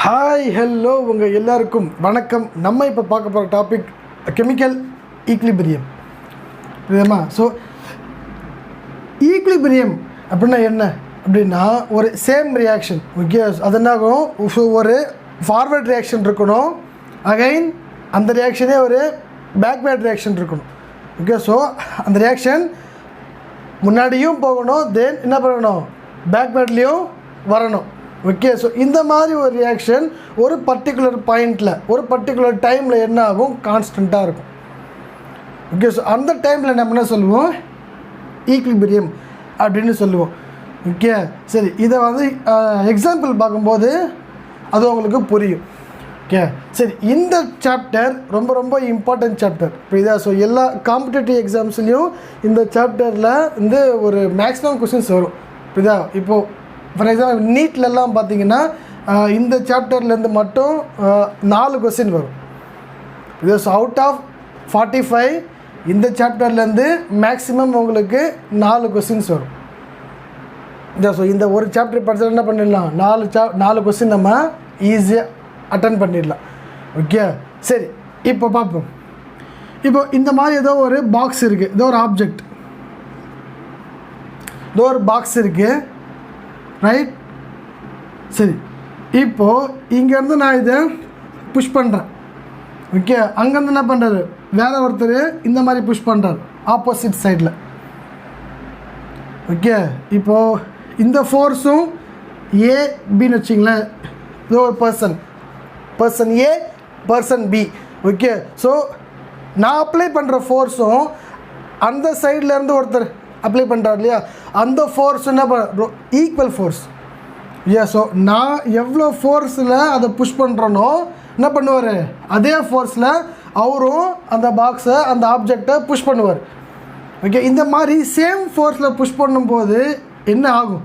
Hi hello உங்கள் எல்லாருக்கும் வணக்கம். நம்ம இப்போ பார்க்க போகிற டாபிக் கெமிக்கல் ஈக்லிபிரியம். புரியுதுமா? ஸோ ஈக்லிபிரியம் அப்படின்னா என்ன அப்படின்னா ஒரு சேம் ரியாக்ஷன். ஓகே, அது என்னாகும், ஒரு ஃபார்வர்ட் ரியாக்ஷன் இருக்கணும், அகைன் அந்த ரியாக்ஷனே ஒரு பேக்வேர்ட் ரியாக்ஷன் இருக்கணும். ஓகே, ஸோ அந்த ரியாக்ஷன் முன்னாடியும் போகணும், தென் என்ன பண்ணணும், பேக்வேர்ட்லேயும் வரணும். ஓகே, ஸோ இந்த மாதிரி ஒரு ரியாக்ஷன் ஒரு பர்டிகுலர் பாயிண்டில் ஒரு பர்டிகுலர் டைமில் என்ன ஆகும், கான்ஸ்டண்ட்டாக இருக்கும். ஓகே, ஸோ அந்த டைமில் நம்ம என்ன சொல்லுவோம், ஈக்லிபிரியம் அப்படின்னு சொல்லுவோம். ஓகே, சரி, இதை வந்து எக்ஸாம்பிள் பார்க்கும்போது அது உங்களுக்கு புரியும். ஓகே, சரி, இந்த சாப்டர் ரொம்ப ரொம்ப இம்பார்ட்டன்ட் சாப்டர். புரியுதா? ஸோ எல்லா காம்படிட்டிவ் எக்ஸாம்ஸ்லேயும் இந்த சாப்டரில் வந்து ஒரு மேக்ஸிமம் கொஸ்டின்ஸ் வரும். புரியுதா? இப்போது ஃபார் எக்ஸாம்பிள் நீட்லெல்லாம் பார்த்தீங்கன்னா இந்த சாப்டர்லேருந்து மட்டும் 4 கொஸ்டின் வரும். இது ஸோ அவுட் ஆஃப் 45 இந்த சாப்டர்லேருந்து மேக்ஸிமம் உங்களுக்கு 4 கொஸ்டின்ஸ் வரும். ஸோ இந்த ஒரு சாப்டர் படித்தா என்ன பண்ணிடலாம், 4 கொஸ்டின் நம்ம ஈஸியாக அட்டன் பண்ணிடலாம். ஓகே, சரி, இப்போ பார்ப்போம். இப்போ இந்த மாதிரி ஏதோ ஒரு பாக்ஸ் இருக்குது, ஏதோ ஒரு ஆப்ஜெக்ட், ஏதோ ஒரு பாக்ஸ் இருக்குது, ரைட்? சரி, இப்போது இங்கேருந்து நான் இதை புஷ் பண்ணுறேன். ஓகே, அங்கேருந்து என்ன பண்ணுறாரு, வேறு ஒருத்தர் இந்த மாதிரி புஷ் பண்ணுறாரு ஆப்போசிட் சைடில். ஓகே, இப்போது இந்த ஃபோர்ஸும் ஏபின்னு வச்சிங்களேன், ஏதோ ஒரு பர்சன் ஏ, பர்சன் பி. ஓகே, ஸோ நான் அப்ளை பண்ணுற ஃபோர்ஸும் அந்த சைட்லேருந்து ஒருத்தர் அப்ளை பண்ணுறாரு இல்லையா, அந்த ஃபோர்ஸ் என்ன பண்ண ஈக்குவல் ஃபோர்ஸ். ஸோ நான் எவ்வளோ ஃபோர்ஸில் அதை புஷ் பண்ணுறனோ என்ன பண்ணுவார், அதே ஃபோர்ஸில் அவரும் அந்த பாக்ஸை அந்த ஆப்ஜெக்டை புஷ் பண்ணுவார். ஓகே, இந்த மாதிரி சேம் ஃபோர்ஸில் புஷ் பண்ணும்போது என்ன ஆகும்,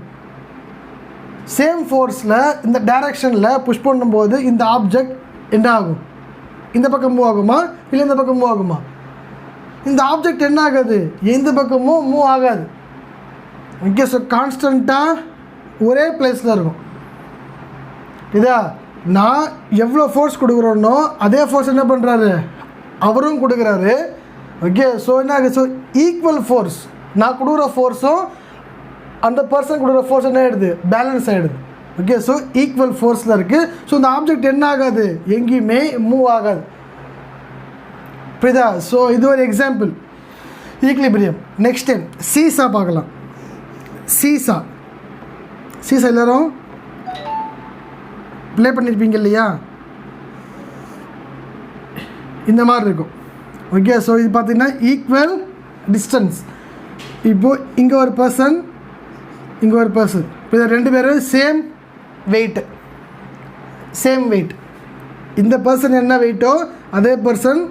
சேம் ஃபோர்ஸில் இந்த டைரக்ஷனில் புஷ் பண்ணும்போது இந்த ஆப்ஜெக்ட் என்ன ஆகும், இந்த பக்கம் மூவ் ஆகுமா இல்லை இந்த பக்கம் மூவ் ஆகுமா? இந்த ஆப்ஜெக்ட் என்ன ஆகாது, எந்த பக்கமும் மூவ் ஆகாது. ஓகே, ஸோ கான்ஸ்டண்ட்டாக ஒரே பிளேஸில் இருக்கும். இதா நான் எவ்வளோ ஃபோர்ஸ் கொடுக்குறோன்னோ அதே ஃபோர்ஸ் என்ன பண்ணுறாரு, அவரும் கொடுக்குறாரு. ஓகே, ஸோ என்ன ஆகுது, ஸோ ஈக்குவல் ஃபோர்ஸ், நான் கொடுக்குற ஃபோர்ஸும் அந்த பர்சன் கொடுக்குற ஃபோர்ஸ் என்ன ஆகிடுது, பேலன்ஸ் ஆகிடுது. ஓகே, ஸோ ஈக்குவல் ஃபோர்ஸில் இருக்குது. ஸோ இந்த ஆப்ஜெக்ட் என்ன ஆகாது, எங்கேயுமே மூவ் ஆகாது. புரியுதா? ஸோ இது ஒரு example equilibrium. Next time seesaw பார்க்கலாம். சீசா எல்லோரும் ப்ளே பண்ணியிருப்பீங்க இல்லையா, இந்த மாதிரி இருக்கும். ஓகே, ஸோ இது பார்த்திங்கன்னா ஈக்குவல் டிஸ்டன்ஸ். இப்போது இங்கே ஒரு பர்சன், இங்கே ஒரு பர்சன், இப்போ இதை 2 பேரும் சேம் வெயிட். இந்த பர்சன் என்ன வெயிட்டோ அதே பர்சன்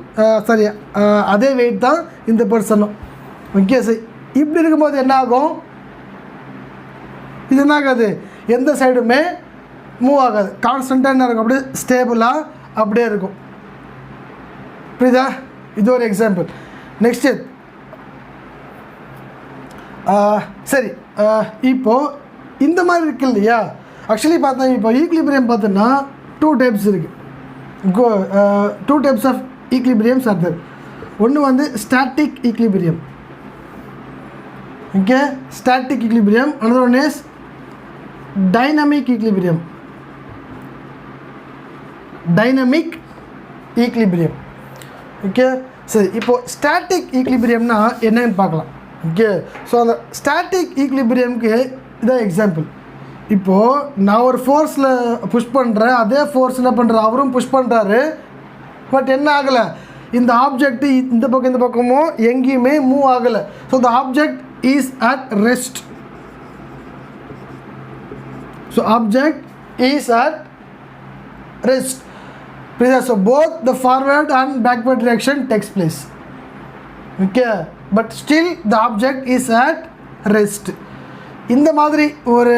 அதே வெயிட் தான் இந்த பர்சனும். ஓகே, சரி, இப்படி இருக்கும்போது என்ன ஆகும், இது என்ன ஆகாது, எந்த சைடுமே மூவ் ஆகாது, கான்ஸ்டண்ட்டாக என்ன இருக்கும், அப்படியே ஸ்டேபிளாக அப்படியே இருக்கும். புரியுதா? இது ஒரு எக்ஸாம்பிள். நெக்ஸ்ட்டு சரி, இப்போது இந்த மாதிரி இருக்கு இல்லையா, ஆக்சுவலி பார்த்தா இப்போ ஈக்லிபிரியம் பார்த்தோன்னா 2 டைப்ஸ் இருக்குது. 2 types of equilibriums are there. ஒன்று வந்து static equilibrium. Okay, static equilibrium. another one is dynamic equilibrium. Okay, சரி, இப்போது ஸ்டாட்டிக் ஈக்லிபிரியம்னா என்னன்னு பார்க்கலாம். ஓகே, ஸோ அந்த ஸ்டாட்டிக் ஈக்லிபிரியம்க்கு இதான் எக்ஸாம்பிள். இப்போது நான் ஒரு ஃபோர்ஸில் புஷ் பண்ணுறேன், அதே ஃபோர்ஸ் என்ன பண்ணுறேன், அவரும் புஷ் பண்ணுறாரு. பட் என்ன ஆகலை, இந்த ஆப்ஜெக்ட் இந்த பக்கமும் எங்கேயுமே மூவ் ஆகலை. So the object is at rest. So both the forward and backward reaction takes place. Okay, but still the object is at rest. இந்த மாதிரி ஒரு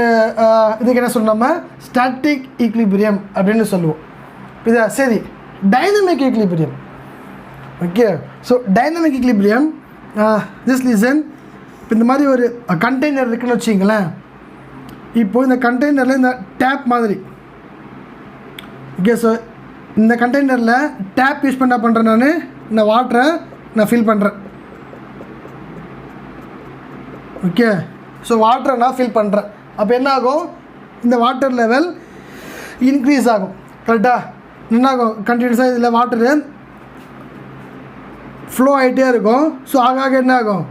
இதுக்கு என்ன சொல்லணும், நம்ம ஸ்டாட்டிக் ஈக்லிபிரியம் அப்படின்னு சொல்லுவோம். இதா சரி, dynamic equilibrium. Okay, so dynamic equilibrium just listen. இப்போ இந்த மாதிரி ஒரு கண்டெய்னர் இருக்குன்னு வச்சிங்களேன். இப்போது இந்த கண்டெய்னரில் இந்த டேப் மாதிரி ஓகே. ஸோ இந்த கண்டெய்னரில் டேப் யூஸ் பண்ண பண்ணுறேன், நான் வாட்டரை நான் ஃபில் பண்ணுறேன். ஓகே. ஸோ வாட்டரை நான் ஃபில் பண்ணுறேன். அப்போ என்ன ஆகும், இந்த வாட்டர் லெவல் இன்க்ரீஸ் ஆகும். கரெக்டாக என்ன ஆகும், கண்டினியூஸாக இதில் வாட்டரு ஃப்ளோ ஆகிட்டே இருக்கும். ஸோ ஆக என்ன ஆகும்,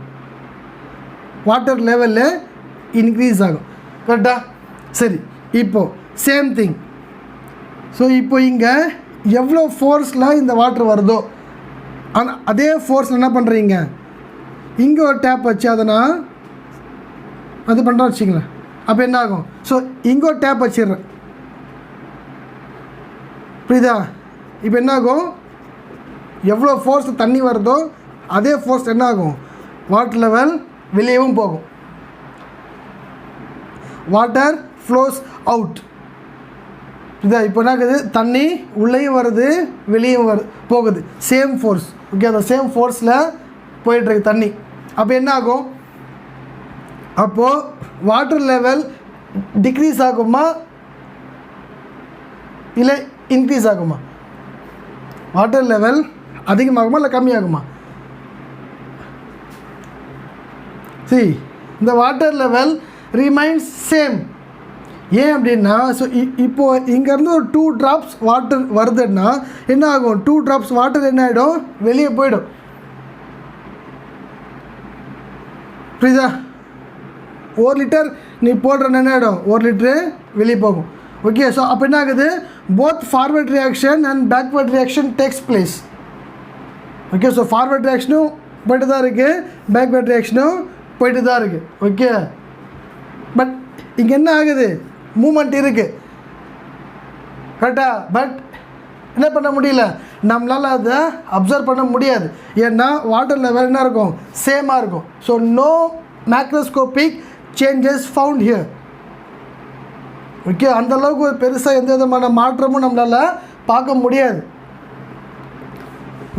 வாட்டர் லெவலில் இன்க்ரீஸ் ஆகும். கரெக்டாக? சரி, இப்போது சேம் திங். ஸோ இப்போ இங்கே எவ்வளோ ஃபோர்ஸில் இந்த வாட்டர் வருதோ ஆனால் அதே ஃபோர்ஸில் என்ன பண்ணுறீங்க, இங்கே ஒரு டேப் வச்சு அதை நான் அது பண்ணுறோம் வச்சுங்களேன். அப்போ என்ன ஆகும், ஸோ இங்கே ஒரு டேப் வச்சிடுறேன். புரியுதா? இப்போ என்ன ஆகும், எவ்வளோ ஃபோர்ஸ் தண்ணி வருதோ அதே ஃபோர்ஸ் என்ன ஆகும், வாட்டர் லெவல் வெளியவும் போகும். Water flows out. இதா இப்போ என்ன ஆகுது, தண்ணி உள்ளேயும் வருது வெளியும் போகுது. Same force. ஓகே. அந்த சேம் ஃபோர்ஸில் போயிட்டுருக்கு தண்ணி. அப்போ என்ன ஆகும், அப்போது வாட்டர் லெவல் டிக்ரீஸ் ஆகுமா இல்லை இன்க்ரீஸ் ஆகுமா? வாட்டர் லெவல் அதிகமாகுமா இல்லை கம்மியாகுமா? சரி, இந்த வாட்டர் லெவல் ரிமைன்ஸ் சேம். ஏன் அப்படின்னா, ஸோ இப்போது இங்கேருந்து ஒரு 2 drops வாட்டர் வருதுன்னா என்ன ஆகும், 2 drops வாட்டர் என்ன ஆகிடும், வெளியே போயிடும். புரியுதா? 1 லிட்டர் நீ போடுற என்ன ஆகிடும், 1 லிட்டரு வெளியே போகும். ஓகே. ஸோ அப்போ என்ன ஆகுது, both forward reaction and backward reaction takes place. Okay. So forward ரியாக்ஷனும் போய்ட்டு தான் இருக்குது, பேக்வர்ட் ரியாக்ஷனும் போய்ட்டு தான் இருக்குது. ஓகே. பட் இங்கே என்ன ஆகுது, மூமெண்ட் இருக்குது. கரெக்டாக? பட் என்ன பண்ண முடியல, நம்மளால் அதை அப்சர்வ் பண்ண முடியாது. ஏன்னா வாட்டர் லெவல் என்ன இருக்கும், சேமாக இருக்கும். So no macroscopic changes found here. Okay. அந்தளவுக்கு ஒரு பெருசாக எந்த விதமான மாற்றமும் நம்மளால் பார்க்க முடியாது.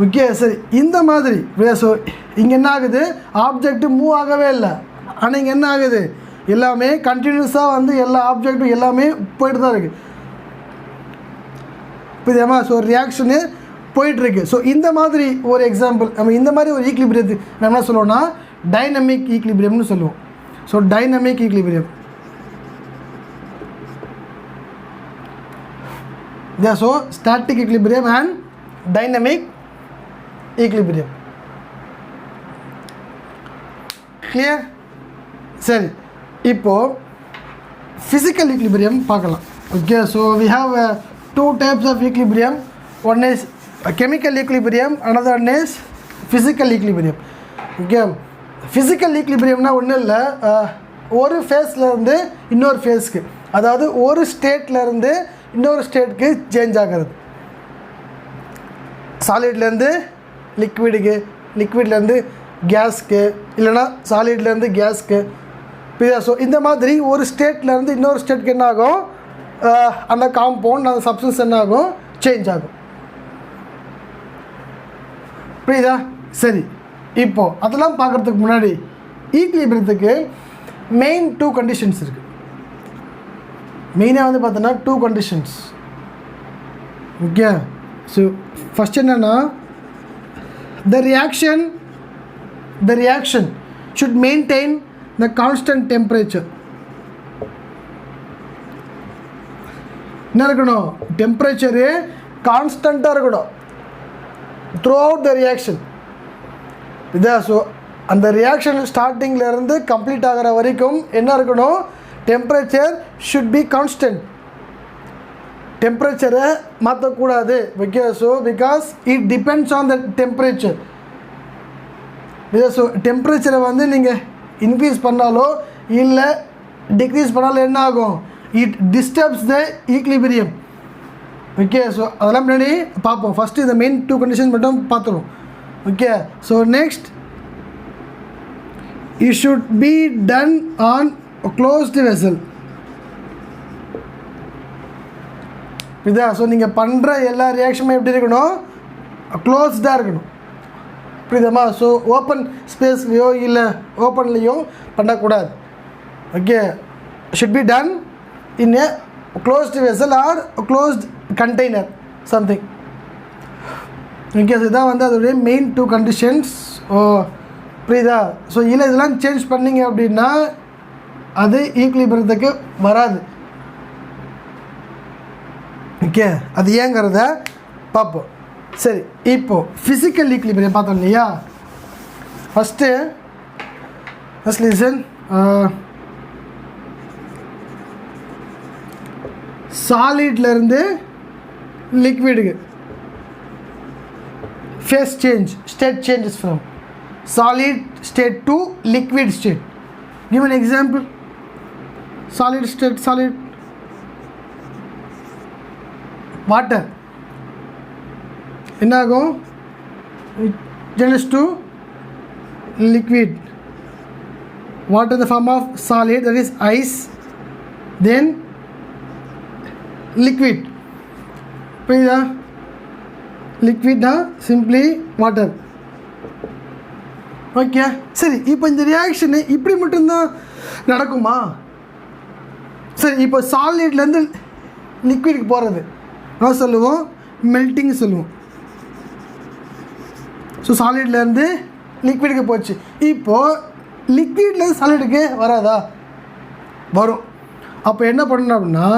ஓகே. சரி, இந்த மாதிரி. ஸோ இங்கே என்ன ஆகுது, ஆப்ஜெக்ட் மூவ் ஆகவே இல்லை. ஆனால் இங்கே என்ன ஆகுது, எல்லாமே கண்டினியூஸாக வந்து எல்லா ஆப்ஜெக்டும் எல்லாமே போயிட்டு தான் இருக்குது. புரியுதாமா? ஸோ ரியாக்ஷனு போயிட்டுருக்கு. ஸோ இந்த மாதிரி ஒரு எக்ஸாம்பிள், நம்ம இந்த மாதிரி ஒரு ஈக்லிபிரியத்துக்கு நம்ம என்ன சொல்லுவோம்னா டைனமிக் ஈக்லிபிரியம்னு சொல்லுவோம். So dynamic equilibrium. So static equilibrium and dynamic equilibrium. Clear? சரி, இப்போது ஃபிசிக்கல் ஈக்லிபிரியம் பார்க்கலாம். Okay. So we have 2 types of equilibrium. One is chemical equilibrium, another one is physical equilibrium. Okay. Physical ஈக்லிபிரியம்னா ஒன்றும் இல்லை, ஒரு ஃபேஸ்லேருந்து இன்னொரு ஃபேஸ்க்கு, அதாவது ஒரு ஸ்டேட்லேருந்து இன்னொரு ஸ்டேட்டுக்கு சேஞ்ச் ஆகிறது. சாலிட்லேருந்து லிக்விடுக்கு, லிக்விட்லேருந்து கேஸ்க்கு, இல்லைனா சாலிட்லேருந்து கேஸ்க்கு. ஸோ இந்த மாதிரி ஒரு ஸ்டேட்லேருந்து இன்னொரு ஸ்டேட்டுக்கு என்ன ஆகும், அந்த காம்பவுண்ட் அந்த சப்ஸ்டன்ஸ் என்ன ஆகும், சேஞ்ச் ஆகும். புரியுதா? சரி, இப்போது அதெல்லாம் பார்க்குறதுக்கு முன்னாடி ஈக்லிபிரியத்துக்கு மெயின் 2 கண்டிஷன்ஸ் இருக்குது. மெயினாக வந்து பார்த்தோன்னா 2 கண்டிஷன்ஸ். ஓகே. ஸோ ஃபஸ்ட் என்னென்னா, the reaction should maintain the constant temperature. என்ன இருக்கணும், டெம்பரேச்சரு கான்ஸ்டண்ட்டாக இருக்கணும் த்ரூ அவுட் த ரியாக்ஷன். இதான். ஸோ அந்த ரியாக்ஷன் ஸ்டார்டிங்லேருந்து கம்ப்ளீட் ஆகிற வரைக்கும் என்ன இருக்கணும், டெம்பரேச்சர் ஷுட் பி கான்ஸ்டன்ட். டெம்பரேச்சரை மாற்றக்கூடாது. Okay. So because it depends on the temperature. So டெம்பரேச்சரை வந்து நீங்கள் இன்க்ரீஸ் பண்ணாலோ இல்லை டிக்ரீஸ் பண்ணாலும் என்ன ஆகும், it disturbs the equilibrium. Okay. So அதெல்லாம் முன்னாடி பார்ப்போம். ஃபஸ்ட்டு இந்த மெயின் 2 கண்டிஷன் மட்டும் பார்த்துருவோம். Okay. So next, it should be done on a closed vessel. இதான். ஸோ நீங்கள் பண்ணுற எல்லா ரியாக்ஷனுமே எப்படி இருக்கணும், க்ளோஸ்டாக இருக்கணும். புரியுதாம்மா? ஸோ ஓப்பன் ஸ்பேஸ்லேயோ இல்லை ஓப்பன்லேயோ பண்ணக்கூடாது. Okay. Should be done in A closed vessel R closed container something. Okay, so இதான் வந்து அதோடைய மெயின் 2 கண்டிஷன்ஸ். புரியுதா? ஸோ இல்லை இதெல்லாம் சேஞ்ச் பண்ணிங்க அப்படின்னா அது ஈக்குலிபிரியத்துக்கு வராது. ஓகே, அது ஏங்கிறத பார்ப்போம். சரி, இப்போது ஃபிசிக்கல் ஈக்குலிபிரியம் பார்த்தோம் இல்லையா? First listen. சாலிட்லேருந்து லிக்விடுக்கு phase change, state changes from solid state to liquid state. Give an example. Solid state, solid water. Enago it changes to liquid. Water in the form of solid, that is ice, then liquid. Payda liquid simply water. Okay, சரி. இப்போ இந்த reaction இப்படி மட்டும்தான் நடக்குமா? சரி, இப்போ சாலிட்லேருந்து லிக்விடுக்கு போகிறது நான் சொல்லுவோம் மெல்ட்டிங் சொல்லுவோம். ஸோ சாலிட்லேருந்து லிக்விடுக்கு போச்சு. இப்போது லிக்விட்லேருந்து சாலிடுக்கு வராதா? வரும். அப்போ என்ன பண்ணணும் அப்படின்னா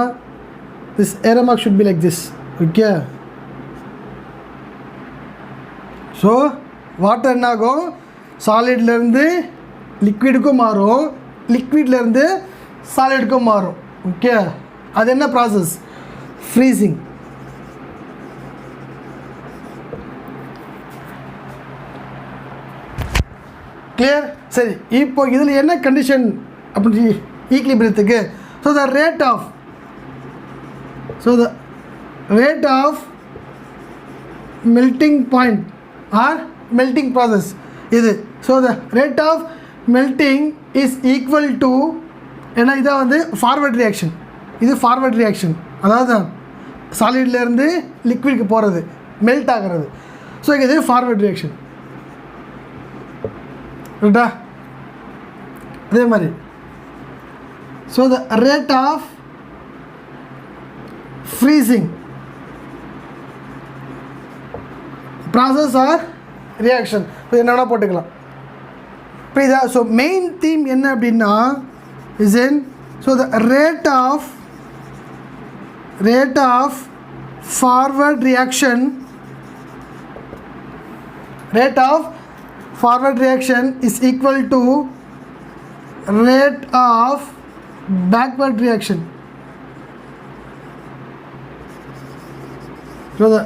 this arrow mark should be like this. Okay, so water என்னாகும்? சாலிட்லேருந்து லிக்விடுக்கும் மாறும், லிக்விட்லேருந்து சாலிடுக்கும் மாறும். ஓகே, அது என்ன ப்ராசஸ்? ஃப்ரீசிங். கிளியர்? சரி, இப்போ இதில் என்ன கண்டிஷன் அப்படி ஈக்குலிபிரியத்துக்கு? So the rate of melting point or melting process இது. So the rate of melting is equal to ஏன்னா இதான் வந்து ஃபார்வர்ட் ரியாக்ஷன். இது ஃபார்வர்ட் ரியாக்ஷன், அதாவது சாலிட்லேருந்து லிக்விடுக்கு போகிறது, மெல்ட் ஆகிறது. ஸோ இது ஃபார்வர்ட் ரியாக்ஷன். ரைட்டா? அதே மாதிரி so the rate of freezing process or reaction என்னென்னா போட்டுக்கலாம். புரியுதா? ஸோ மெயின் தீம் என்ன அப்படின்னா is in so the rate of forward reaction is equal to rate of backward reaction. So the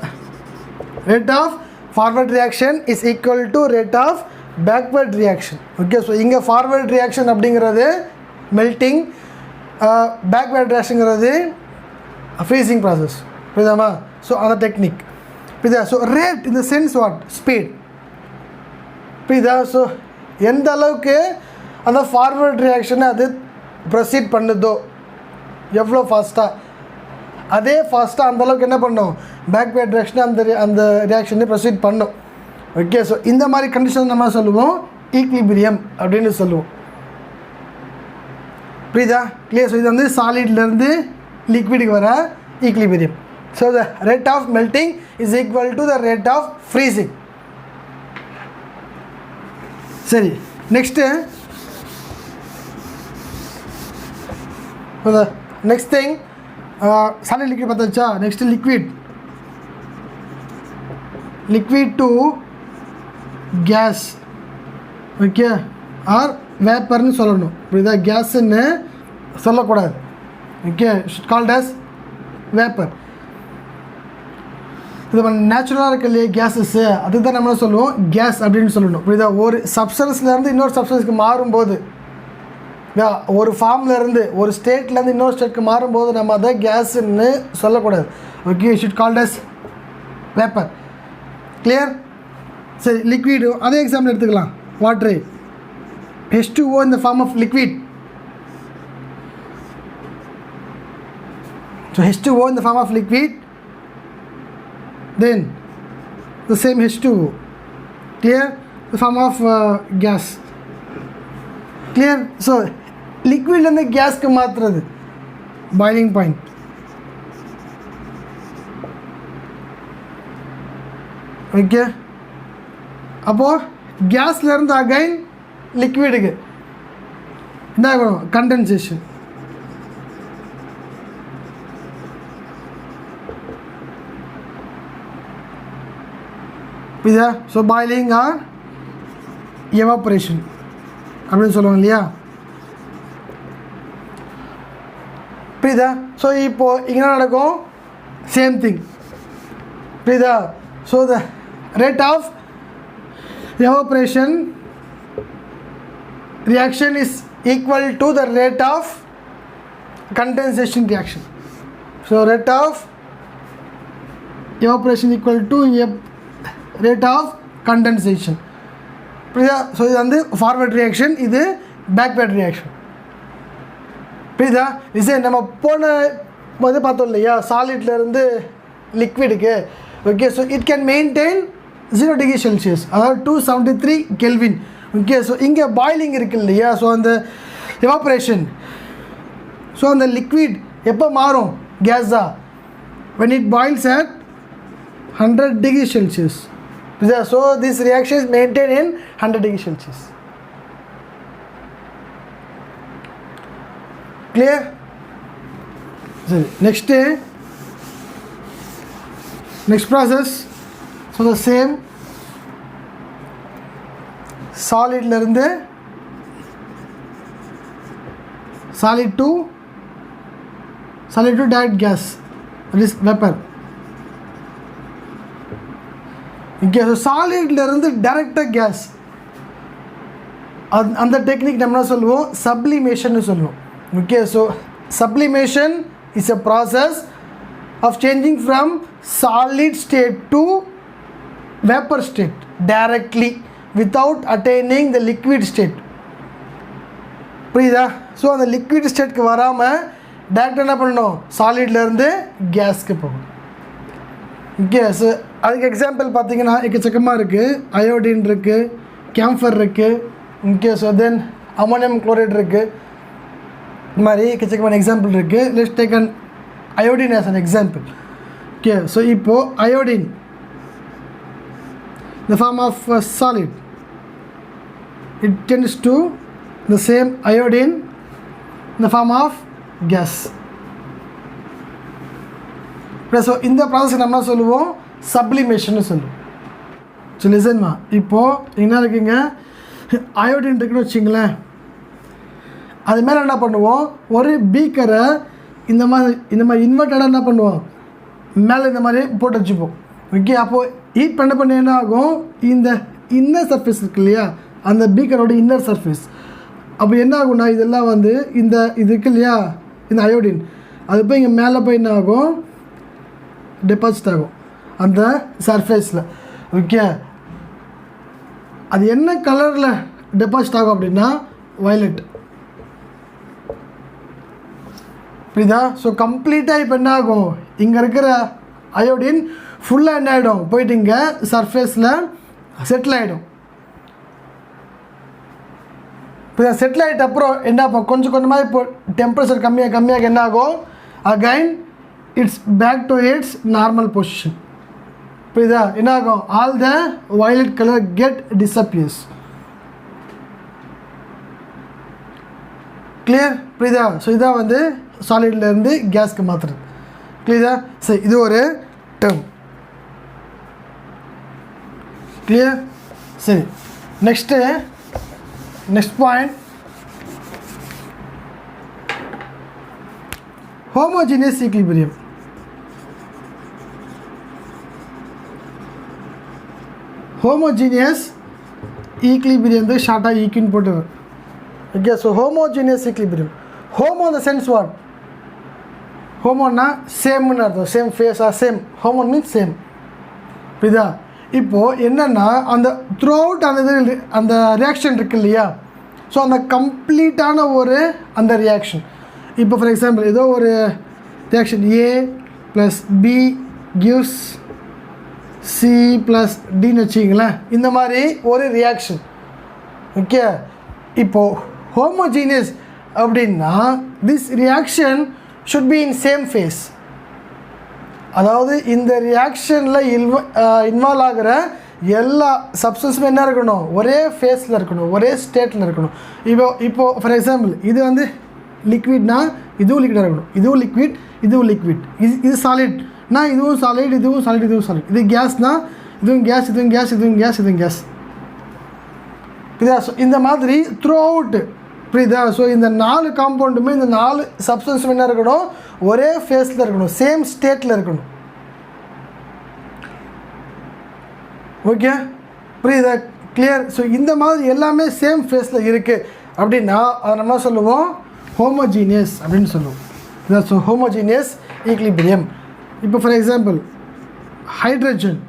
rate of forward reaction is equal to rate of backward reaction. Okay, so inga forward reaction அப்படிங்கிறது melting, backward reaction ங்கிறது freezing process. புரியுதாமா? So அந்த technique புரியுதா? So rate in the sense what? Speed. புரியுதா? So எந்த அளவுக்கு அந்த forward ரியாக்ஷனை அது ப்ரொசீட் பண்ணுதோ, எவ்வளோ ஃபாஸ்ட்டாக, அதே ஃபாஸ்ட்டாக அந்தளவுக்கு என்ன பண்ணும், பேக்வேர்ட் ரியாக்ஷனை அந்த ரியாக்ஷனை ப்ரொசீட் பண்ணும். ஓகே, ஸோ இந்த மாதிரி கண்டிஷன் நம்ம சொல்லுவோம் ஈக்லிபிரியம் அப்படின்னு சொல்லுவோம். புரியுதா? கிளியர்? ஸோ இது வந்து சாலிட்லேருந்து லிக்விடுக்கு வர equilibrium. So the rate of melting is equal to the rate of freezing. சரி, next next thing solid liquid பார்த்தாச்சா? Next liquid to gas. Okay, or வேப்பர்னு சொல்லணும். புரியுதா? கேஸுன்னு சொல்லக்கூடாது. Okay, called as vapour. இது நேச்சுரலாக இருக்க இல்லையா கேஸஸ்ஸு, அதுக்கு தான் நம்ம சொல்லுவோம் கேஸ் அப்படின்னு சொல்லணும். புரியுதா? ஒரு சப்ஸ்டன்ஸ்லேருந்து இன்னொரு சப்ஸ்டன்ஸ்க்கு மாறும்போது, ஒரு ஃபார்ம்லேருந்து ஒரு ஸ்டேட்லேருந்து இன்னொரு ஸ்டேட்டுக்கு மாறும்போது நம்ம அதை கேஸுன்னு சொல்லக்கூடாது. Okay, should called as vapour. Clear? சரி, லிக்விடு அதே எக்ஸாம்பிள் எடுத்துக்கலாம். Water H2O in the form of liquid. So H2O in the form of liquid, then the same H2O. Clear? The form of gas. Clear? So liquid and the gas ku maatradu boiling point. Okay. அப்போது கேஸ்லேருந்து again லிக்விடுக்கு என்ன ஆகணும்? Condensation. இதா so boiling R evaporation அப்படின்னு சொல்லுவாங்க இல்லையா? புரியுதா? So இப்போது இங்கே என்ன நடக்கும்? Same thing. புரியுதா? So the rate of evaporation reaction is equal to the rate of condensation reaction. So rate of evaporation equal to rate of condensation. புரியுதா? ஸோ இது வந்து ஃபார்வர்ட் ரியாக்ஷன், இது பேக்வேர்ட் ரியாக்ஷன். புரியுதா? இது நம்ம போன போது பார்த்தோம் இல்லையா, சாலிட்லேருந்து லிக்விடுக்கு. Okay. So it can maintain 0 degree Celsius, அதாவது 273 கெல்வின். ஓகே. ஸோ இங்கே பாயிலிங் இருக்குது இல்லையா, ஸோ அந்த எவாப்ரேஷன், ஸோ அந்த லிக்விட் எப்போ மாறும்? கேஸா when it boils at 100 degree Celsius. So this reaction is maintained in 100 degree Celsius. Clear? Next process. So the same solid lerundu solid to direct gas, that is vapor. Okay, so solid lerundu direct gas, அந்த technique நம்ம என்ன சொல்லுவோம்? Sublimation சொல்லுவோம். Okay, so sublimation is a process of changing from solid state to vapor state directly without attaining the liquid state. புரியுதா? So அந்த liquid ஸ்டேட்க்கு வராமல் டேரெக்டாக என்ன பண்ணணும்? சாலிட்லேருந்து கேஸ்க்கு போகணும். ஓகே. ஸோ அதுக்கு எக்ஸாம்பிள் பார்த்தீங்கன்னா எக்கச்சக்கமாக இருக்குது. அயோடின் இருக்குது, கேம்ஃபர் இருக்குது. Okay. So then ammonium chloride இருக்குது. இந்த மாதிரி எக்கச்சக்கமான எக்ஸாம்பிள் இருக்குது. Let's take an iodine as an example. Okay. So இப்போது iodine the form of solid, it tends to the same iodine in the form of gas. So இந்த process நம்ம சொல்லுவோம் sublimation சொல்லுவோம். ஸோ லிசன்மா, இப்போது என்ன இருக்குங்க, அயோடின் இருக்குன்னு வச்சிங்களேன். அது மேலே என்ன பண்ணுவோம்? ஒரு பீக்கரை இந்த மாதிரி இன்வெர்ட்டடாக என்ன பண்ணுவோம்? மேலே இந்த மாதிரி போட்டு வச்சுப்போம். ஓகே. அப்போது ஹீட் பண்ண என்ன ஆகும்? இந்த இன்னர் சர்ஃபேஸ் இருக்கு இல்லையா, அந்த பீக்கரோட இன்னர் சர்ஃபேஸ், அப்போ என்ன ஆகும்னா இதெல்லாம் வந்து இது இருக்கு இல்லையா, இந்த அயோடின், அது போய் இங்கே மேலே போய் என்ன ஆகும்? டெபாசிட் ஆகும் அந்த சர்ஃபேஸில். ஓகே. அது என்ன கலரில் டெபாசிட் ஆகும் அப்படின்னா வயலட். புரியுதா? ஸோ கம்ப்ளீட்டாக இப்போ என்ன ஆகும்? இங்கே இருக்கிற அயோடின் ஃபுல்லாக என்ன ஆகிடும்? போயிட்டு இங்கே சர்ஃபேஸில் செட்டில் ஆகிடும். இப்போ செட்டில் ஆகிட்ட அப்புறம் என்ன ஆகும்? கொஞ்சம் கொஞ்சமாக இப்போ டெம்பரேச்சர் கம்மியாக என்ன ஆகும்? Again it's back to its normal position. புரியுதா? என்ன ஆகும்? All the violet colour get disappears. Clear? புரியுதா? ஸோ இதான் வந்து சாலிட்லேருந்து கேஸ்க்கு மாற்றுறது. கிளியரா? சரி, இது ஒரு டேர்ம். கிளியர்? சரி, next point, homogeneous equilibrium. Homogeneous equilibrium ஷார்ட்டாக ஈக்குன்னு போட்டுரு. Okay. So homogeneous equilibrium, homo இந்த சென்ஸ் வாட்? ஹோமோன்னா சேம்னு அர்த்தம். சேம் ஃபேஸாக சேம். Homo means same. புரியுதா? இப்போது என்னென்னா அந்த த்ரூ அவுட் அந்த ரியாக்ஷன் இருக்கு இல்லையா, ஸோ அந்த கம்ப்ளீட்டான அந்த ரியாக்ஷன். இப்போ ஃபார் எக்ஸாம்பிள் ஏதோ ஒரு reaction A + B gives C + Dன்னு வச்சிங்களேன், இந்த மாதிரி ஒரு ரியாக்ஷன். ஓகே. இப்போது ஹோமோஜீனியஸ் அப்படின்னா this reaction should be in same phase. அதாவது இந்த ரியாக்ஷனில் இன்வால்வ் ஆகிற எல்லா சப்ஸ்டன்ஸுமே என்ன இருக்கணும், ஒரே ஃபேஸில் இருக்கணும், ஒரே ஸ்டேட்டில் இருக்கணும். இப்போது ஃபார் எக்ஸாம்பிள் இது வந்து லிக்விட்னா இதுவும் லிக்விடாக இருக்கணும், இதுவும் லிக்விட், இதுவும் லிக்விட். இது சாலிட்னா இதுவும் சாலிட், இதுவும் சாலிட், இதுவும் சாலிட். இது கேஸ்னா இதுவும் கேஸ், இதுவும் கேஸ், இதுவும் கேஸ், இதுவும் கேஸ். புரியுதா? ஸோ இந்த மாதிரி த்ரூ அவுட். புரியுதா? ஸோ இந்த 4 காம்பவுண்டுமே, இந்த 4 சப்ஸ்டன்ஸும் என்ன இருக்கணும், ஒரே ஃபேஸில் இருக்கணும், சேம் ஸ்டேட்டில் இருக்கணும். ஓகே, புரியுதா? கிளியர்? ஸோ இந்த மாதிரி எல்லாமே சேம் ஃபேஸில் இருக்குது அப்படின்னா அதை நம்ம சொல்லுவோம் ஹோமோஜீனியஸ் அப்படின்னு சொல்லுவோம். இதான் ஸோ ஹோமோஜீனியஸ் ஈக்லிபிரியம். இப்போ for example hydrogen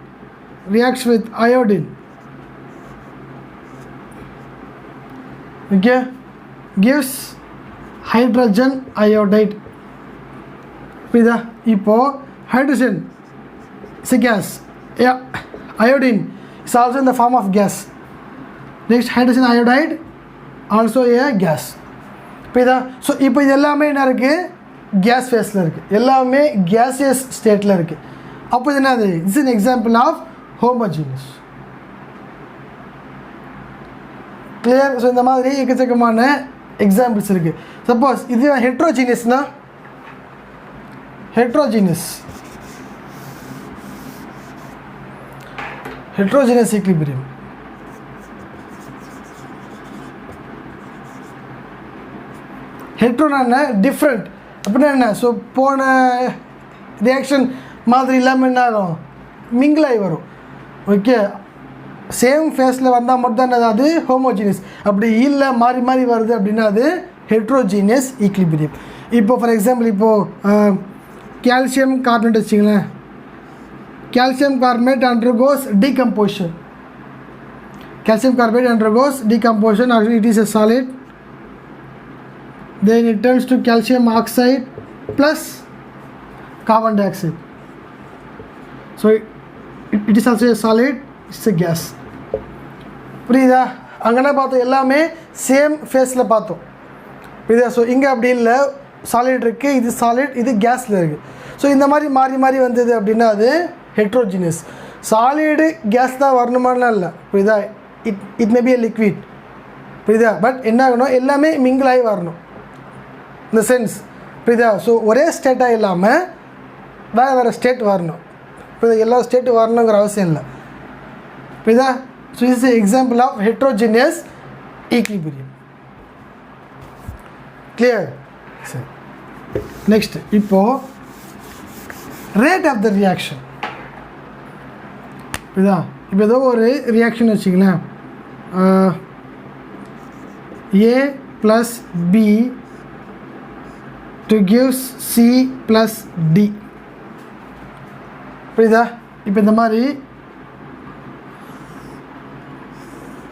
reaction with iodine. Okay, gives hydrogen iodide. புரியுதா? இப்போது hydrogen is a gas. Yeah, iodine is also in the form of gas. Next, hydrogen iodide also a gas. புரியுதா? So இப்போ இது எல்லாமே என்ன இருக்குது, case ஃபேஸில் இருக்குது, எல்லாமே கேசியஸ் ஸ்டேட்டில் இருக்குது. அப்போ இது என்னது, it's an example of homogeneous. Clear? So இந்த மாதிரி எக்கச்சக்கமான எக்ஸாம்பிள்ஸ் இருக்குது. சப்போஸ் இது ஹெட்ரோஜீனியஸ்னா, ஹெட்ரோஜீனியஸ் ஈக்லிபிரியம். ஹெட்ரோனா என்ன, டிஃப்ரெண்ட் அப்படின்னா என்ன, ஸோ போன ரியாக்ஷன் மாதிரி இல்லாமல் என்ன ஆகும், மிங்கிள் ஆகி வரும். ஓகே, சேம் ஃபேஸில் வந்தால் மட்டும் தான் அது ஹோமோஜீனியஸ். அப்படி இல்லை மாறி மாறி வருது அப்படின்னா அது ஹெட்ரோஜீனியஸ் ஈக்லிபிரியம். இப்போ ஃபார் எக்ஸாம்பிள் இப்போது கால்சியம் கார்பனேட் வச்சிங்களேன். Calcium carbonate undergoes decomposition. Calcium carbonate undergoes decomposition. Actually it is a solid. Then it turns to calcium oxide plus carbon dioxide. So it is also a solid. It's a gas. புரியுதா? அங்கே பார்த்தோம் எல்லாமே same ஃபேஸில் பார்த்தோம். புரியுதா? So இங்கே அப்படி இல்லை, சாலிட் இருக்குது, இது சாலிட், இது கேஸில் இருக்குது. ஸோ இந்த மாதிரி மாறி மாறி வந்தது அப்படின்னா அது ஹெட்ரோஜினியஸ். சாலிடு கேஸ் தான் வரணுமானா இல்லை. புரியுதா? It may be a liquid. புரியுதா? பட் என்ன ஆகணும், எல்லாமே மிங்கிள் ஆகி வரணும், இந்த சென்ஸ். புரியுதா? ஸோ ஒரே ஸ்டேட்டாக இல்லாமல் வேறு வேறு ஸ்டேட் வரணும். புரியுதா? எல்லா ஸ்டேட்டு வரணுங்கிற அவசியம் இல்லை. புரியுதா? So is a example of heterogeneous equilibrium. Clear? சரி, நெக்ஸ்ட் இப்போது ரேட் ஆஃப் த ரியாக்ஷன். புரியுதா? இப்போ ஏதோ ஒரு ரியாக்ஷன் வச்சிங்களேன், A + B to gives C + D. புரியுதா? இப்போ இந்த மாதிரி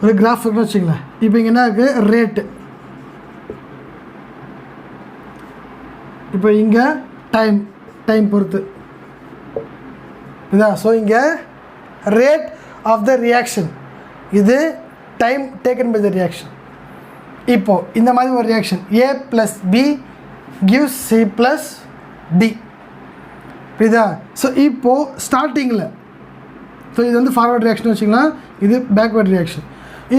ஒரு கிராஃப் இருக்குன்னு வச்சுங்களேன். இப்போ இங்கே என்ன இருக்குது, ரேட்டு. இப்போ இங்கே டைம் பொறுத்து. இதா? ஸோ இங்கே ரேட் ஆஃப் த ரியாக்ஷன், இது time taken by the reaction. இப்போது இந்த மாதிரி ஒரு reaction A + B gives C + D. புரியுதா? ஸோ இப்போது ஸ்டார்டிங்கில், ஸோ இது வந்து ஃபார்வர்ட் ரியாக்ஷன் வச்சுக்கலாம், இது பேக்வேர்ட் ரியாக்ஷன்.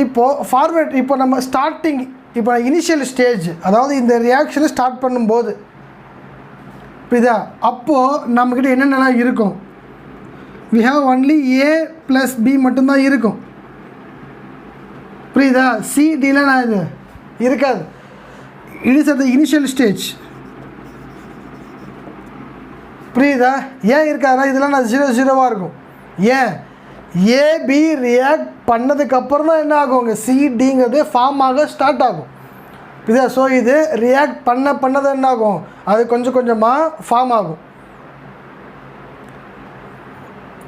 இப்போது ஃபார்வேர்ட், இப்போ நம்ம ஸ்டார்டிங், இப்போ இனிஷியல் ஸ்டேஜ், அதாவது இந்த ரியாக்ஷனை ஸ்டார்ட் பண்ணும்போது, புரியுதா, அப்போது நம்மக்கிட்ட என்னென்னலாம் இருக்கும், we have only A + B மட்டும்தான் இருக்கும். புரியுதா? C Dலாம் நான் இது இருக்காது. It is at the initial stage. புரியுதா? ஏன் இருக்காதுன்னா இதெல்லாம் நான் 0 0வாக இருக்கும். ஏன், ஏபி ரியாக்ட் பண்ணதுக்கப்புறம் தான் என்ன ஆகும், இங்கே சிடிங்கிறது ஃபார்ம் ஆக ஸ்டார்ட் ஆகும். புரியுதா? ஸோ இது ரியாக்ட் பண்ணது என்ன ஆகும், அது கொஞ்சம் கொஞ்சமாக ஃபார்ம் ஆகும்.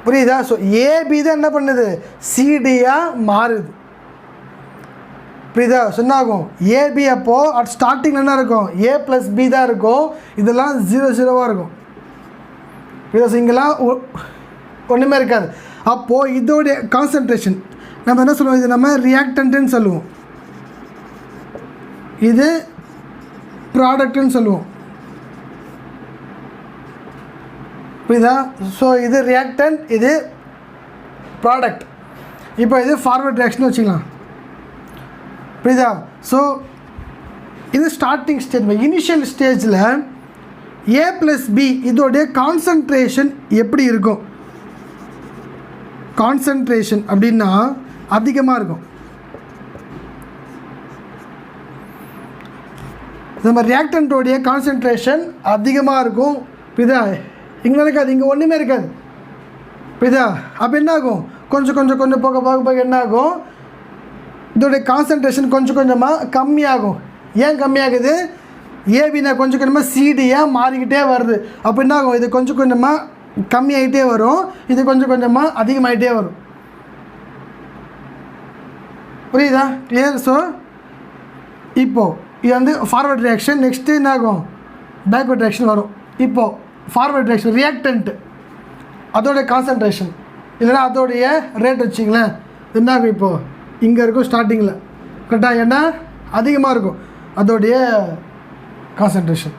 புரியுதா? ஸோ ஏபி தான் என்ன பண்ணுது, சிடியாக மாறுது. புரியுதா? ஸோ என்ன ஆகும், ஏபி அப்போது அட் ஸ்டார்டிங்கில் என்ன இருக்கும், A + B தான் இருக்கும். இதெல்லாம் 0 0வாக இருக்கும். புரியுதா? ஸோ இங்கெல்லாம் ஒன்றுமே இருக்காது. அப்போது இதோடைய கான்சன்ட்ரேஷன் நம்ம என்ன சொல்லுவோம், இது நம்ம ரியாக்டன்ட்டுன்னு சொல்லுவோம், இது ப்ராடக்ட்டுன்னு சொல்லுவோம். புரியுதா? ஸோ இது ரியாக்டன்ட், இது ப்ராடக்ட். இப்போ இது ஃபார்வர்ட் ரியாக்ஷன் வச்சுக்கலாம். புரியுதா? ஸோ இது ஸ்டார்டிங் ஸ்டேஜ். இனிஷியல் ஸ்டேஜில் A + B இதோடைய கான்சன்ட்ரேஷன் எப்படி இருக்கும்? கான்சன்ட்ரேஷன் அப்படின்னா அதிகமாக இருக்கும். நம்ம ரியாக்டன்ட்டோடைய கான்சன்ட்ரேஷன் அதிகமாக இருக்கும். புரியுதா? இங்கே இருக்காது, இங்கே ஒன்றுமே இருக்காது. புரியுதா? அப்போ என்ன ஆகும்? கொஞ்சம் கொஞ்சம் கொஞ்சம் போக போக போக என்ன ஆகும்? இதோடைய கான்சன்ட்ரேஷன் கொஞ்சம் கொஞ்சமாக கம்மியாகும். ஏன் கம்மியாகுது? ஏபினா கொஞ்சம் கொஞ்சமாக சிடியாக மாறிக்கிட்டே வருது. அப்போ என்ன ஆகும்? இது கொஞ்சம் கொஞ்சமாக கம்மியாகிட்டே வரும், இது கொஞ்சம் கொஞ்சமாக அதிகமாகிட்டே வரும். புரியுதா? கிளியர்? ஸோ இப்போது இது வந்து ஃபார்வர்ட் ரியாக்ஷன். நெக்ஸ்ட்டு என்ன ஆகும்? பேக்வர்ட் ரியாக்ஷன் வரும். இப்போது ஃபார்வர்ட் ரியாக்ஷன் ரியாக்டன்ட் அதோடைய கான்சன்ட்ரேஷன் இல்லைனா அதோடைய ரேட் வச்சிங்களேன், என்ன ஆகும்? இப்போது இங்கே இருக்கும் ஸ்டார்டிங்கில், கரெக்டாக? ஏன்னா அதிகமாக இருக்கும் அதோடைய கான்சன்ட்ரேஷன்.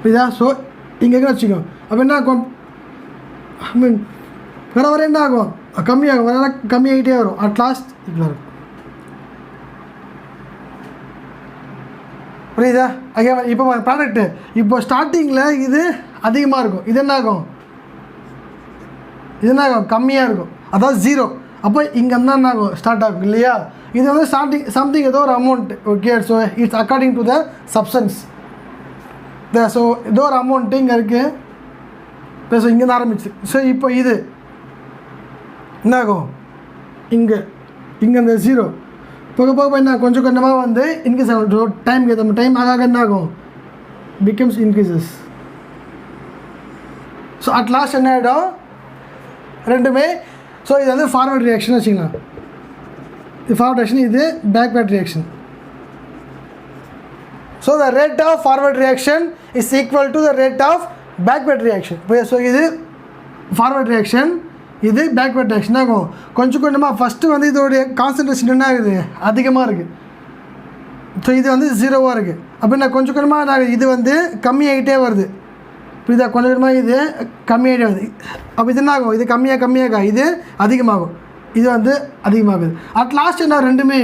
புரியுதா? ஸோ இங்கே வச்சுக்கோ. அப்போ என்ன ஆகும்? ஐ மீன் வர வர என்ன ஆகும்? கம்மியாகும், வர கம்மியாகிட்டே வரும். அட் லாஸ்ட் இவ்வளோ இருக்கும். புரியுதா? ஐயா இப்போ ப்ராடக்ட்டு இப்போ ஸ்டார்டிங்கில் இது அதிகமாக இருக்கும், இது என்ன ஆகும்? இது என்ன ஆகும்? கம்மியாக இருக்கும், அதாவது 0. அப்போ இங்கே தான் என்ன ஆகும்? ஸ்டார்ட் ஆகும் இல்லையா? இது வந்து ஸ்டார்டிங் சம்திங் ஏதோ ஒரு amount. Okay, so it's according to the substance. So ஏதோ ஒரு அமௌண்ட்டு இங்கே இருக்குது. ஸோ இங்கே தான் ஆரம்பிச்சு. ஸோ இப்போ இது என்ன ஆகும்? இங்கே இந்த 0 போக போக என்ன கொஞ்சம் கொஞ்சமாக வந்து இன்க்ரீஸ் ஆகும். டைம் ஏற்ற டைம் ஆக என்ன ஆகும்? Becomes increases. So at last என்ன ஆகிடும்? ரெண்டுமே. ஸோ இது வந்து ஃபார்வர்ட் ரியாக்ஷன் வச்சுக்கலாம். இது ஃபார்வர்ட் ரியாக்ஷன், இது backward reaction. So the rate of forward reaction is equal to the rate of backward reaction. So இது ஃபார்வர்ட் ரியாக்ஷன், இது பேக்வர்ட் ரியாக்ஷன் ஆகும். கொஞ்சம் கொஞ்சமாக ஃபஸ்ட்டு வந்து இதோடைய கான்சன்ட்ரேஷன் என்ன ஆகுது? அதிகமாக இருக்குது. ஸோ இது வந்து 0வாக இருக்குது. அப்போ என்ன கொஞ்சம் கொஞ்சமாக நான் இது வந்து கம்மியாகிட்டே வருது. புரியுதா? கொஞ்சம் கொஞ்சமாக இது கம்மியாகிட்டே வருது. அப்போ இது என்ன ஆகும்? இது கம்மியாக இது அதிகமாகும், இது வந்து அதிகமாகுது. அட் லாஸ்ட் என்ன? ரெண்டுமே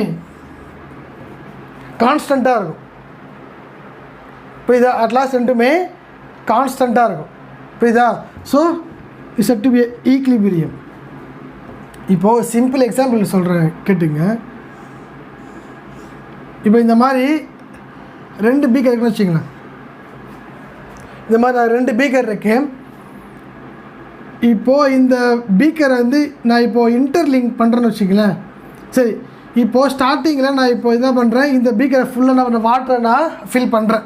கான்ஸ்டண்ட்டாக இருக்கும். புரியுதா? அட் லாஸ்ட் ரெண்டுமே கான்ஸ்டண்ட்டாக இருக்கும். புரியுதா? So it's set to be equilibrium. இப்போது சிம்பிள் எக்ஸாம்பிள் சொல்கிறேன், கேட்டுங்க. இப்போ இந்த மாதிரி 2 பீக்கர் இருக்குன்னு வச்சுங்களேன். இந்த மாதிரி நான் 2 பீக்கர் இருக்கேன். இப்போது இந்த பீக்கரை வந்து நான் இப்போது இன்டர்லிங்க் பண்ணுறேன்னு வச்சுங்களேன். சரி, இப்போது ஸ்டார்டிங்கில் நான் இப்போ என்ன பண்ணுறேன்? இந்த பீக்கரை ஃபுல்லாக நான் வாட்டரை நான் ஃபில் பண்ணுறேன்.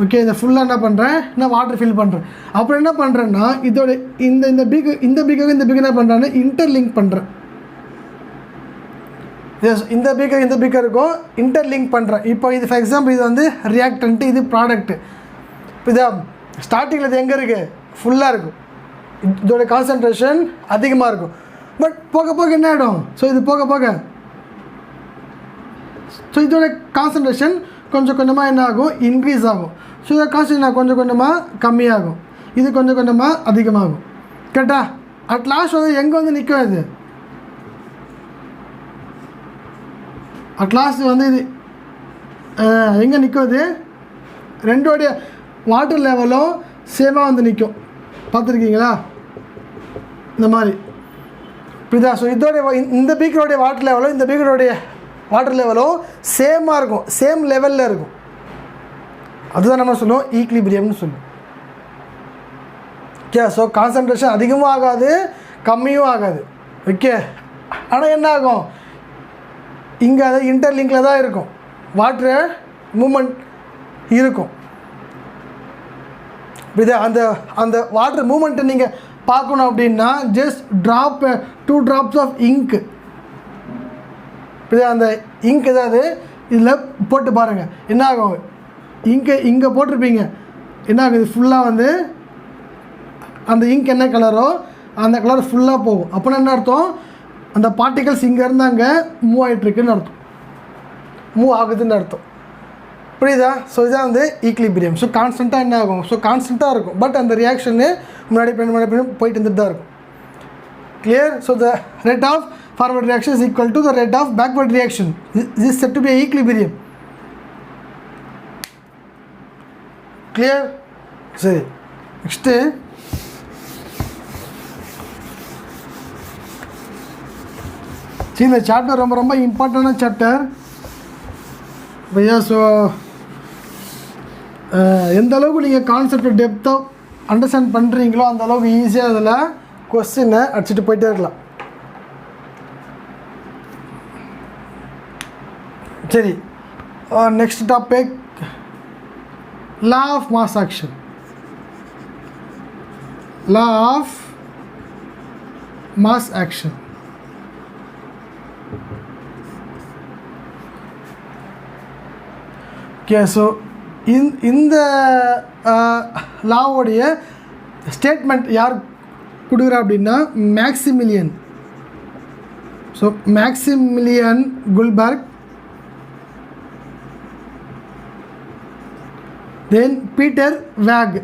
ஓகே, இந்த ஃபுல்லாக என்ன பண்ணுறேன்? நான் வாட்டர் ஃபில் பண்ணுறேன். அப்புறம் என்ன பண்ணுறேன்னா இதோட இந்த பீக்கர் இந்த பீக்கர் என்ன பண்ணுறேன்னு இன்டர்லிங்க் பண்ணுறேன். எஸ், இந்த பீக்கருக்கும் இன்டர்லிங்க் பண்ணுறேன். இப்போ இது ஃபார் எக்ஸாம்பிள் இது வந்து ரியாக்டன்ட்டு, இது ப்ராடக்ட்டு. இப்போ இதை ஸ்டார்டிங்கில் இது எங்கே இருக்குது? ஃபுல்லாக இருக்கும், இதோட கான்சன்ட்ரேஷன் அதிகமாக இருக்கும். பட் போக போக என்ன ஆகிடும்? ஸோ இது போக ஸோ இதோட கான்சன்ட்ரேஷன் கொஞ்சம் கொஞ்சமாக என்ன ஆகும்? இன்க்ரீஸ் ஆகும். ஸோ இதோட கான்சன்ட்ரேஷன் கொஞ்சம் கொஞ்சமாக கம்மியாகும், இது கொஞ்சம் கொஞ்சமாக அதிகமாகும். கரெக்டா? அட் லாஸ்ட் வந்து எங்கே வந்து நிற்கும்? இது அட் லாஸ்ட் வந்து இது எங்கே நிற்கும்? இது ரெண்டோடைய வாட்டர் லெவலும் சேமாக வந்து நிற்கும். பார்த்துருக்கீங்களா? இந்த மாதிரி. புரியுதா? ஸோ இதோடைய இந்த பீக்கரோடைய வாட்டர் லெவலும் இந்த பீக்கரோடைய வாட்டர் லெவலும் சேமாக இருக்கும், சேம் லெவலில் இருக்கும். அதுதான் நம்ம சொல்லுவோம் ஈக்லிபிரியம்னு சொல்லுவோம். ஓகே, ஸோ கான்சன்ட்ரேஷன் அதிகமும் ஆகாது, கம்மியும் ஆகாது. ஓகே, ஆனால் என்ன ஆகும்? இங்கே அது இன்டர்லிங்கில் தான் இருக்கும், வாட்ரு மூமெண்ட் இருக்கும். இது அந்த வாட்டர் மூமெண்ட்டை நீங்கள் பார்க்கணும் அப்படின்னா just drop 2 drops of ink, இது அந்த இங்க் ஏதாவது இதில் போட்டு பாருங்கள், என்ன ஆகும்? இங்கே போட்டிருப்பீங்க, என்ன ஆகும்? இது ஃபுல்லாக வந்து அந்த இங்க் என்ன கலரோ அந்த கலர் ஃபுல்லாக போகும். அப்போனா என்ன அர்த்தம்? அந்த பார்ட்டிகல்ஸ் இங்கேருந்து அங்கே மூவ் ஆகிட்டுருக்குன்னு அர்த்தம், மூவ் ஆகுதுன்னு அர்த்தம். புரியுதா? ஸோ இதான் வந்து ஈக்லிபிரியம். ஸோ கான்ஸ்டண்ட்டாக என்ன ஆகும்? ஸோ கான்ஸ்டண்ட்டாக இருக்கும், பட் அந்த ரியாக்ஷனு முன்னாடி போயிட்டு வந்துட்டு தான் இருக்கும். Clear? So the rate of forward reaction is equal to the rate of backward reaction. Is set to be equilibrium. Clear? சரி, நெக்ஸ்ட்டு இந்த சாப்டர் ரொம்ப ரொம்ப இம்பார்ட்டண்டான சாப்டர் பையா. ஸோ எந்த அளவுக்கு நீங்கள் கான்செப்ட் டெப்த்தாக அண்டர்ஸ்டாண்ட் பண்ணுறீங்களோ அந்த அளவுக்கு ஈஸியாக அதில் கொஸ்டினை அடிச்சுட்டு போயிட்டே இருக்கலாம். சரி, next topic law of mass action. Law of mass action. Okay, so இந்த லாவோடைய ஸ்டேட்மெண்ட் யார் கொடுக்குறா அப்படின்னா Maximilian. So Maximilian Guldberg, then Peter Waage.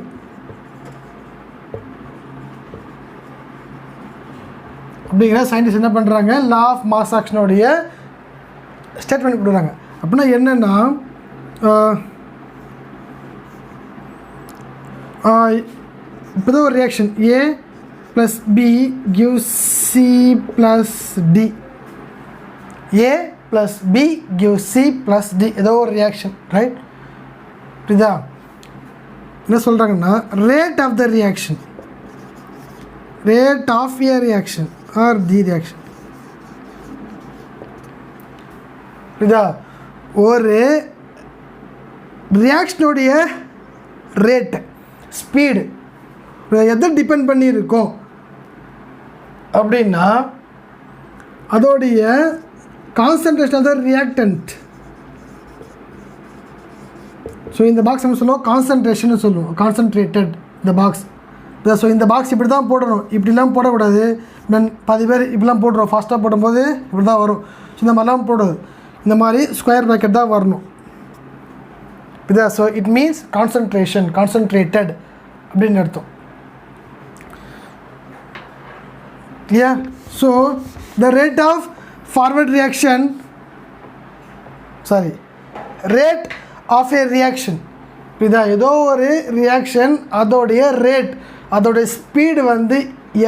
அப்படிங்கிற சயின்டிஸ்ட் என்ன பண்ணுறாங்க, லா ஆஃப் மாஸ் ஆக்ஷனுடைய ஸ்டேட்மெண்ட் கொடுக்குறாங்க. அப்படின்னா என்னென்னா, இப்போ தான் ஒரு reaction A plus B gives C plus D. A plus B gives C plus D, ஏதோ ஒரு ரியாக்ஷன், ரைட்? புரியுதா? என்ன சொல்கிறாங்கன்னா, rate of the reaction, rate of a reaction or the reaction. புரியுதா? ஒரு ரியாக்ஷனுடைய ரேட்டு, ஸ்பீடு எதை டிபெண்ட் பண்ணி இருக்கும் அப்படின்னா அதோடைய concentration of the reactant. So இந்த பாக்ஸ் நம்ம சொல்லுவோம் கான்சன்ட்ரேஷன் சொல்லுவோம், கான்சன்ட்ரேட்டட் இந்த பாக்ஸ். ஸோ இந்த பாக்ஸ் இப்படி தான் போடணும், இப்படிலாம் போடக்கூடாது. பாதி பேர் இப்படிலாம் போடுறோம், ஃபாஸ்ட்டாக போடும்போது இப்படி தான் வரும். ஸோ இந்த மாதிரிலாம் போடுறது, இந்த மாதிரி ஸ்கொயர் ப்ராக்கெட் தான் வரணும். இதா? So it means concentration, concentrated அப்படின்னு அர்த்தம். Clear? So the rate of forward reaction, sorry, rate of a reaction. இதா? ஏதோ ஒரு ரியாக்ஷன் அதோடைய ரேட், அதோடைய ஸ்பீடு வந்து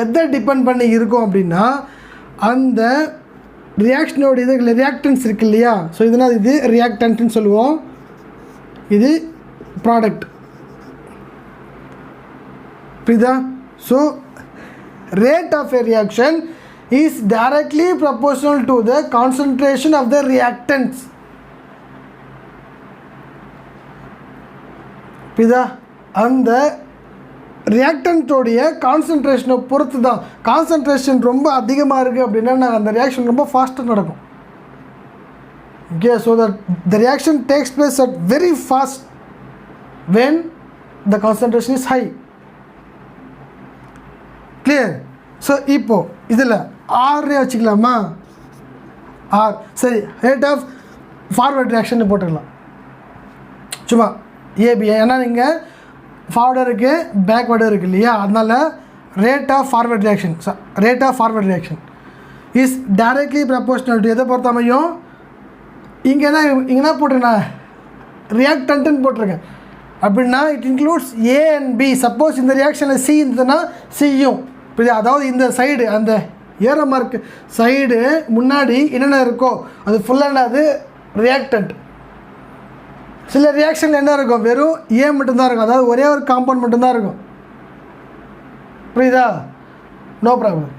எதை டிபெண்ட் பண்ணி இருக்கும் அப்படின்னா அந்த ரியாக்ஷனோட இது ரியாக்டன்ஸ் இருக்குது இல்லையா? ஸோ இதனால் இது ரியாக்டன்ட்னு சொல்லுவோம், இது ப்ராடக்ட். புரியுதா? So rate of a reaction is directly proportional to the concentration of the reactants. புரியுதா? அந்த ரியாக்டன்ட்டோடைய கான்சன்ட்ரேஷனை பொறுத்து தான். கான்சன்ட்ரேஷன் ரொம்ப அதிகமாக இருக்குது அப்படின்னா அந்த ரியாக்ஷன் ரொம்ப ஃபாஸ்ட்டாக நடக்கும். Okay, so the reaction takes place at very fast when the concentration is high. Clear? So இப்போது இதில் ஆர்னே வச்சுக்கலாமா? ஆர். சரி, ரேட் ஆஃப் ஃபார்வர்ட் ரியாக்ஷன் போட்டுக்கலாம் சும்மா ஏபி. ஏன்னா நீங்கள் ஃபார்வர்டு இருக்குது பேக்வேர்டு இருக்குது இல்லையா? அதனால் rate of forward reaction, rate of forward reaction is directly proportional to எதை பொறுத்த அமையும்? இங்கே என்ன போட்டிருக்கேன், ரியாக்டன்ட்டுன்னு போட்டிருக்கேன். அப்படின்னா it includes A and B. Suppose இந்த ரியாக்ஷனில் சி இருந்ததுன்னா சியும். அதாவது இந்த சைடு, அந்த ஏற மார்க் சைடு முன்னாடி என்னென்ன இருக்கோ அது ஃபுல்லாக அது ரியாக்டன்ட். சில ரியாக்ஷன் என்ன இருக்கும், வெறும் ஏ மட்டும்தான் இருக்கும், அதாவது ஒரே ஒரு காம்பவுண்ட் மட்டும்தான் இருக்கும். புரியுதா? No problem.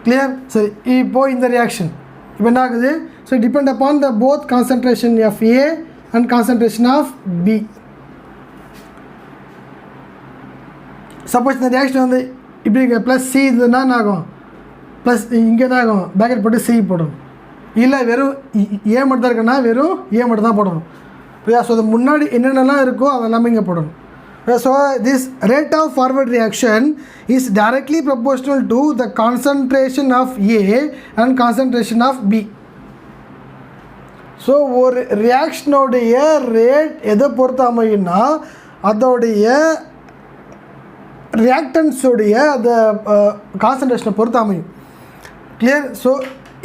கிளியர்? சரி, இப்போது இந்த ரியாக்ஷன் இப்போ என்ன ஆகுது? So depend upon the both concentration of A and concentration of B. சப்போஸ் இந்த ரியாக்ஷன் வந்து இப்படி ப்ளஸ் சி இதுன்னா என்ன ஆகும், ப்ளஸ் இங்கே தான் ஆகும், பேக்கெட் போட்டு சி போடணும். இல்லை வெறும் ஏ மட்டும் தான் இருக்குன்னா வெறும் ஏ மட்டும் தான் போடணும். ஸோ அது முன்னாடி என்னென்னலாம் இருக்கோ அதெல்லாமே இங்கே போடணும். So this rate of forward reaction is directly proportional to the concentration of A and concentration of B. So ஒரு ரியாக்ஷனோடைய ரேட் எதை பொறுத்து அமையும்னா அதோடைய ரியாக்டன்ஸோடைய அந்த கான்சன்ட்ரேஷனை பொறுத்து அமையும். கிளியர்? ஸோ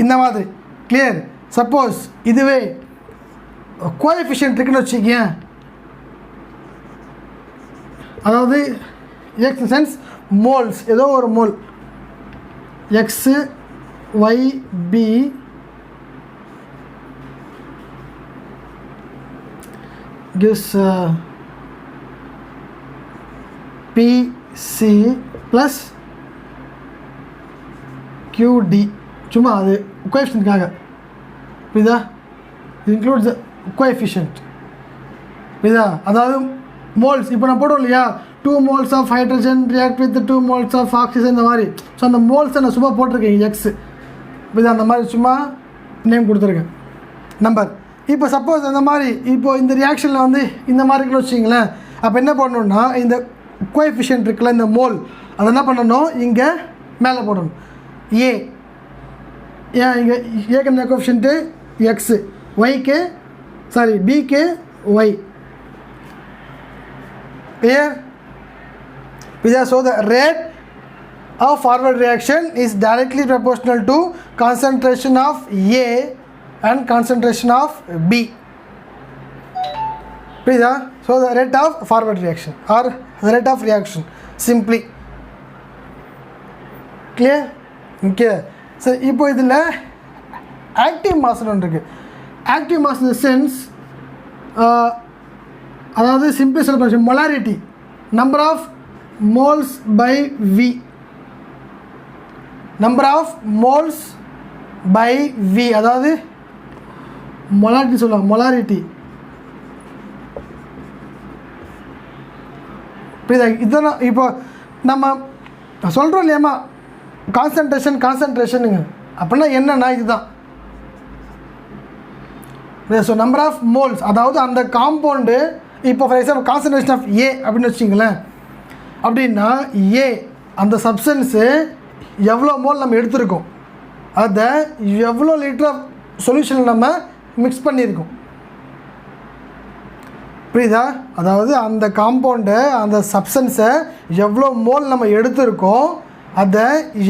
இந்த மாதிரி கிளியர். சப்போஸ் இதுவே கோஎஃபிஷியன்ட் இருக்குன்னு வச்சுக்கங்க, அதாவது எக்ஸ் சென்ஸ் மோல்ஸ், ஏதோ ஒரு mole X Y B gives PC plus QD. சும்மா அது கோஎஃபிஷியன்ட்காக. புரியுதா? Includes coefficient. புரியுதா? அதாவது மோல்ஸ் இப்போ நான் போடுவோம் இல்லையா, 2 moles of hydrogen react with 2 moles of oxygen, இந்த மாதிரி. ஸோ அந்த மோல்ஸை நான் சும்மா போட்டிருக்கேன் எக்ஸ். புரியுதா? அந்த மாதிரி சும்மா நேம் கொடுத்துருக்கேன், நம்பர். இப்போ சப்போஸ் அந்த மாதிரி இப்போது இந்த ரியாக்ஷனில் வந்து இந்த மாதிரி இருக்குன்னு வச்சிங்களேன், அப்போ என்ன பண்ணணும்னா இந்த கோஎஃபிஷியன்ட் இருக்குல்ல, இந்த மோல், அதை என்ன பண்ணணும், இங்கே மேலே போடணும். ஏ ஏன் இங்கே ஏக்கு என்ன கோஎஃபிஷியன்ட்டு எக்ஸு, ஒய்க்கு சாரி பிக்கு Y. Clear? So the rate of forward reaction is directly proportional to concentration of A and concentration of B. So the rate of forward reaction or the rate of reaction simply. Clear? Okay. So இப்போ இதில் active மாஸ்னு ஒன்று இருக்குது. Active mass in the sense, அதாவது simply சொல்ல போனால் molarity, number of moles by V, number of moles by V, அதாவது molarity சொல்லுவாங்க, மொலாரிட்டி. புரியுதா? இதுதான் இப்போ நம்ம சொல்கிறோம் இல்லையாம்மா கான்சன்ட்ரேஷனுங்க, அப்படின்னா என்னன்னா இதுதான். ஸோ நம்பர் ஆஃப் மோல்ஸ், அதாவது அந்த காம்பவுண்டு, இப்போ ஃபார் எக்ஸாம்பிள் கான்சன்ட்ரேஷன் ஆஃப் ஏ அப்படின்னு வச்சிங்களேன், அப்படின்னா ஏ அந்த சப்ஸ்டன்ஸு எவ்வளோ மோல் நம்ம எடுத்துருக்கோம், அதை எவ்வளோ லிட்டர் ஆஃப் சொல்யூஷன் நம்ம மிக்ஸ் பண்ணியிருக்கோம். புரியுதா? அதாவது அந்த காம்பவுண்டை, அந்த சப்ஸ்டன்ஸை எவ்வளோ மோல் நம்ம எடுத்திருக்கோம், அதை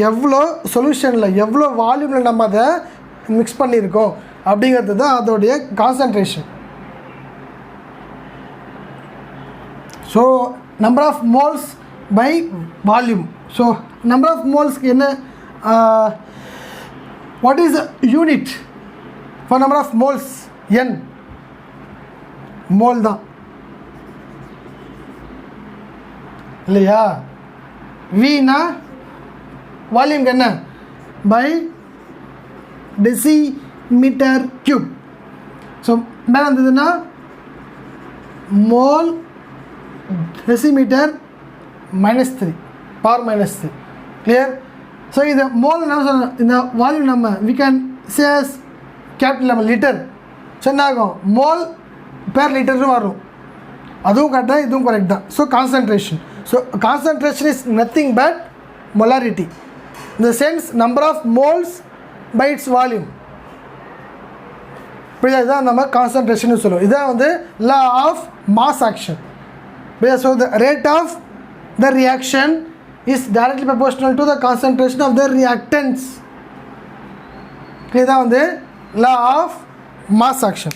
எவ்வளோ சொல்யூஷனில் எவ்வளோ வால்யூமில் நம்ம அதை மிக்ஸ் பண்ணியிருக்கோம் அப்படிங்கிறது தான் அதோடைய concentration. So number of moles by volume. So number of மோல்ஸ்க்கு என்ன, what is unit for number of moles? என் மோல் தான் இல்லையா? வினா வால்யூம்க்கு என்ன, பை டெசிமீட்டர் கியூப். ஸோ மேலே இருந்ததுன்னா mole decimetre -3 power -3. Clear? So இது மோல் என்ன சொல்லணும், இந்த வால்யூம் நம்ம வி கேன் சேஸ் கேபிட்டல் நம்ம லிட்டர். ஸோ என்ன ஆகும், மோல் பேர் லிட்டர்னு வரும். அதுவும் கரெக்டாக, இதுவும் கரெக்ட் தான். So concentration. So concentration is nothing but molarity, in the sense number of moles by its volume. இதுதான் நம்ம கான்சன்ட்ரேஷன் சொல்லுவோம். இதுதான் வந்து law of mass action. So the rate of the reaction is directly proportional to the concentration of the reactants. இதுதான் வந்து law of mass action.